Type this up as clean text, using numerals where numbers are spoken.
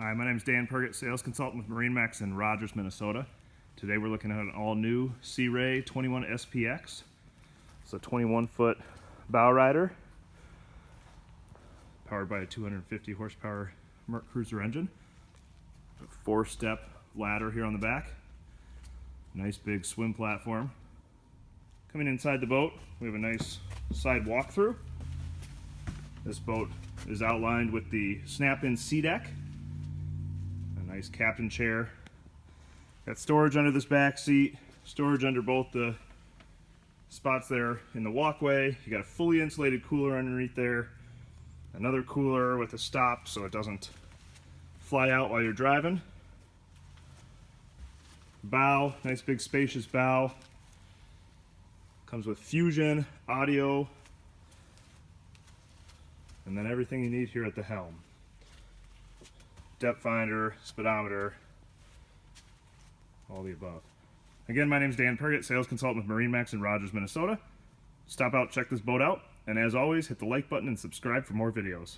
Hi, my name is Dan Pergett, sales consultant with MarineMax in Rogers, Minnesota. Today we're looking at an all-new Sea Ray 21 SPX. It's a 21-foot bow rider, powered by a 250 horsepower MerCruiser engine. A 4-step ladder here on the back. Nice big swim platform. Coming inside the boat, we have a nice side walkthrough. This boat is outlined with the snap-in sea deck. A nice captain chair. Got storage under this back seat, storage under both the spots there in the walkway. You got a fully insulated cooler underneath there. Another cooler with a stop so it doesn't fly out while you're driving. Bow, nice big spacious bow. Comes with fusion, audio, and then everything you need here at the helm. Depth finder, speedometer, all the above. Again, my name is Dan Pergett, sales consultant with MarineMax in Rogers, Minnesota. Stop out, check this boat out, and as always, hit the like button and subscribe for more videos.